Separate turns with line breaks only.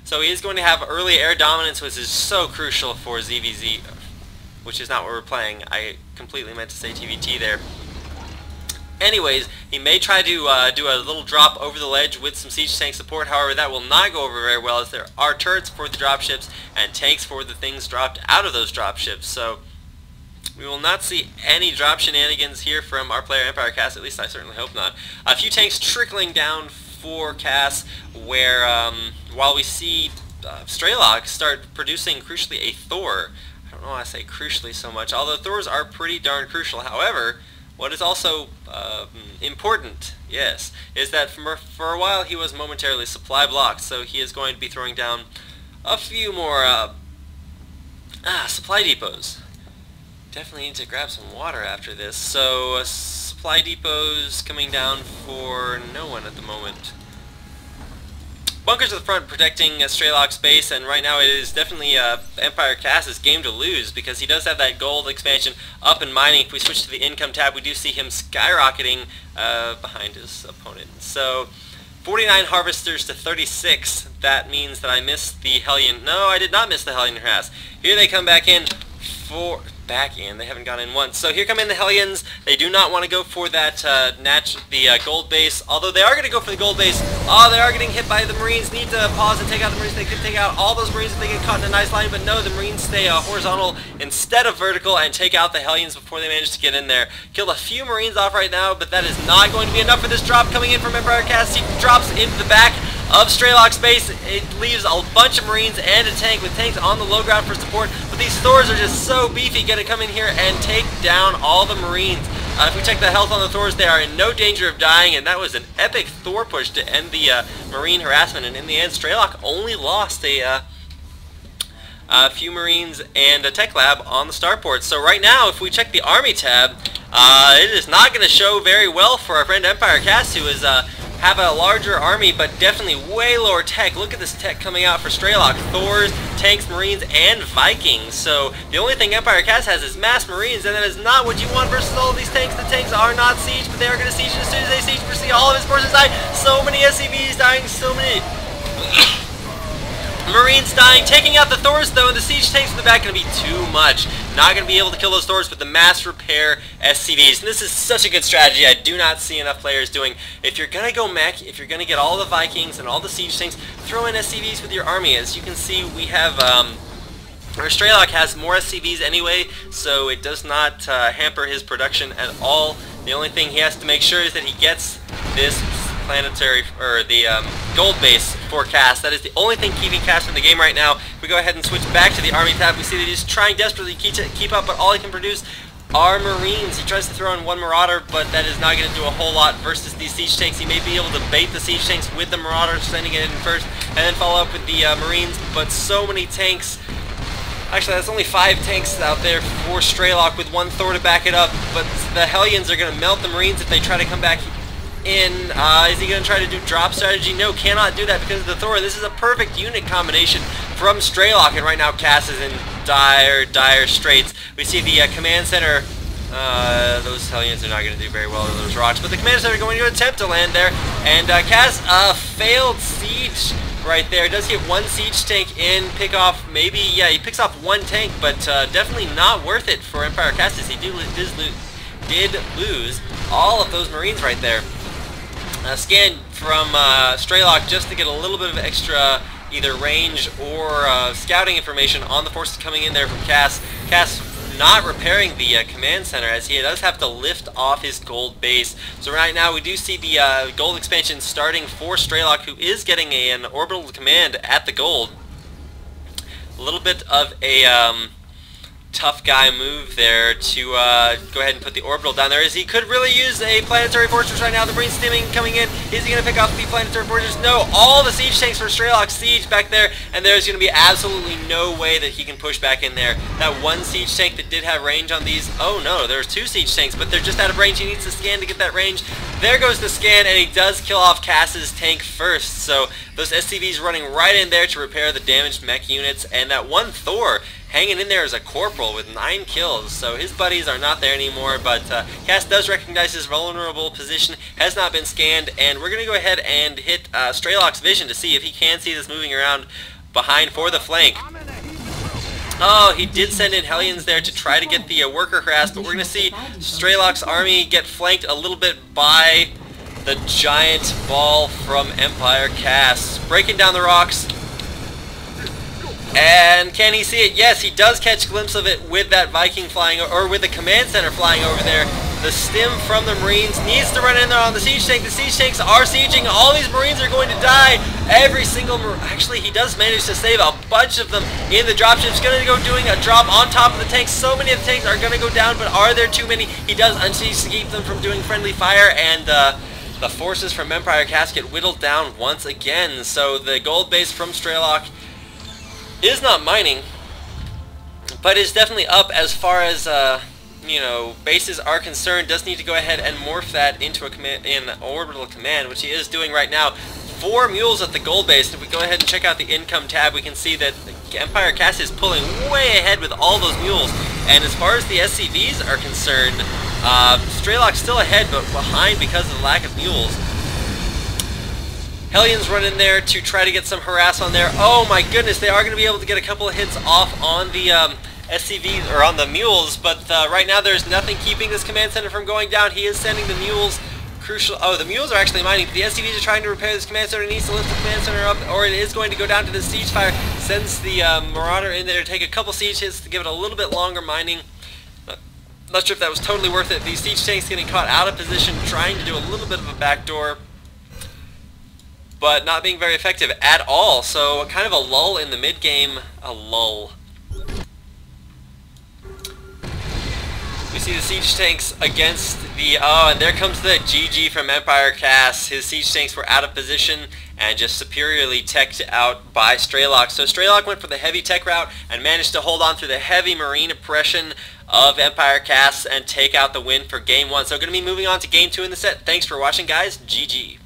So he is going to have early air dominance, which is so crucial for ZVZ, which is not what we're playing. I completely meant to say TvT there. Anyways, he may try to do a little drop over the ledge with some siege tank support. However, that will not go over very well, as there are turrets for the dropships and tanks for the things dropped out of those dropships. So we will not see any drop shenanigans here from our player Empire.Kas. At least I certainly hope not. A few tanks trickling down for Kas, where while we see Strelok start producing crucially a Thor. I don't know why I say crucially so much, although Thors are pretty darn crucial. However, what is also important, yes, is that for a while he was momentarily supply blocked, so he is going to be throwing down a few more supply depots. Definitely need to grab some water after this. So supply depots coming down for no one at the moment. Bunkers at the front protecting Strelok's base, and right now it is definitely Empire.Kas' game to lose, because he does have that gold expansion up and mining. If we switch to the income tab, we do see him skyrocketing behind his opponent. So 49 harvesters to 36. That means that I missed the Hellion. No, I did not miss the Hellion harass. Here they come back in for... They haven't gone in once. So here come in the Hellions. They do not want to go for that gold base, although they are going to go for the gold base. Oh, they are getting hit by the Marines. Need to pause and take out the Marines. They could take out all those Marines if they get caught in a nice line, but no, the Marines stay horizontal instead of vertical and take out the Hellions before they manage to get in there. Killed a few Marines off right now, but that is not going to be enough for this drop coming in from Empire.Kas. He drops into the back of Strelok's base. It leaves a bunch of Marines and a tank, with tanks on the low ground for support, but these Thors are just so beefy, gonna come in here and take down all the Marines. If we check the health on the Thors, they are in no danger of dying, and that was an epic Thor push to end the Marine harassment, and in the end Strelok only lost a few Marines and a tech lab on the starport. So right now, if we check the army tab, it is not going to show very well for our friend Empire.Kas, who is have a larger army, but definitely way lower tech. Look at this tech coming out for Strelok. Thors, tanks, Marines, and Vikings. So the only thing Empire.Kas has is mass Marines, and that is not what you want versus all of these tanks. The tanks are not siege, but they are going to siege, and as soon as they siege, we see all of his forces die. So many SCVs dying, so many Marines dying. Taking out the Thors, though, and the siege tanks in the back, going to be too much. Not going to be able to kill those Thors with the mass repair SCVs. And this is such a good strategy I do not see enough players doing. If you're going to go mech, if you're going to get all the Vikings and all the siege tanks, throw in SCVs with your army. As you can see, we have... our Strelok has more SCVs anyway, so it does not hamper his production at all. The only thing he has to make sure is that he gets this planetary, or the gold base for Kas. That is the only thing keeping Kas in the game right now. If we go ahead and switch back to the army tab, we see that he's trying desperately to keep up, but all he can produce are Marines. He tries to throw in one Marauder, but that is not going to do a whole lot versus these siege tanks. He may be able to bait the siege tanks with the Marauders, sending it in first, and then follow up with the Marines, but so many tanks. Actually, that's only 5 tanks out there for Strelok with 1 Thor to back it up, but the Hellions are going to melt the Marines if they try to come back in. Is he going to try to do drop strategy? No, cannot do that because of the Thor. This is a perfect unit combination from Strelok, and right now Kas is in dire straits. We see the command center. Those Hellions are not going to do very well with those rocks, but the command center are going to attempt to land there, and Kas failed siege right there. Does get 1 siege tank in, pick off maybe, yeah, he picks off 1 tank, but definitely not worth it for Empire.Kas, as he did lose all of those Marines right there. Scan from Strelok just to get a little bit of extra either range or scouting information on the forces coming in there from Kas. Kas not repairing the command center, as he does have to lift off his gold base. So right now we do see the gold expansion starting for Strelok, who is getting an orbital command at the gold. A little bit of a tough guy move there to go ahead and put the orbital down there, as he could really use a planetary fortress right now. The Marine stimming coming in. Is he going to pick off the planetary fortress? No. All the siege tanks for Strelok siege back there, and there's going to be absolutely no way that he can push back in there. That 1 siege tank that did have range on these, oh no, there's 2 siege tanks, but they're just out of range. He needs to scan to get that range. There goes the scan, and he does kill off Kas's tank first. So those SCVs running right in there to repair the damaged mech units, and that 1 Thor hanging in there as a corporal with 9 kills. So his buddies are not there anymore, but Kas does recognize his vulnerable position, has not been scanned, and we're going to go ahead and hit Strelok's vision to see if he can see this moving around behind for the flank. Oh, he did send in Hellions there to try to get the worker harass, but we're going to see Strelok's army get flanked a little bit by the giant ball from Empire.Kas. Breaking down the rocks. And can he see it? Yes, he does catch a glimpse of it with that Viking flying, or with the command center flying over there. The stim from the Marines needs to run in there on the siege tank. The siege tanks are sieging. All these Marines are going to die. Every single actually, he does manage to save a bunch of them in the dropship's going to go doing a drop on top of the tanks. So many of the tanks are going to go down, but are there too many? He does unsiege to keep them from doing friendly fire, and the forces from Empire.Kas get whittled down once again. So the gold base from Strelok is not mining, but is definitely up as far as you know, bases are concerned. Does need to go ahead and morph that into an orbital command, which he is doing right now. 4 mules at the gold base. If we go ahead and check out the income tab, we can see that Empire.Kas is pulling way ahead with all those mules. And as far as the SCVs are concerned, Strelok's still ahead, but behind because of the lack of mules. Hellions run in there to try to get some harass on there. Oh my goodness, they are going to be able to get a couple of hits off on the SCVs, or on the mules, but right now there's nothing keeping this command center from going down. He is sending the mules crucial. Oh, the mules are actually mining, but the SCVs are trying to repair this command center. It needs to lift the command center up, or it is going to go down to the siege fire. Sends the Marauder in there to take a couple siege hits to give it a little bit longer mining. Not sure if that was totally worth it. These siege tanks getting caught out of position, trying to do a little bit of a backdoor, but not being very effective at all. So kind of a lull in the mid game. A lull. We see the siege tanks against the... Oh, and there comes the GG from Empire.Kas. His siege tanks were out of position and just superiorly teched out by Strelok. So Strelok went for the heavy tech route and managed to hold on through the heavy marine oppression of Empire.Kas and take out the win for Game 1. So going to be moving on to Game 2 in the set. Thanks for watching, guys. GG.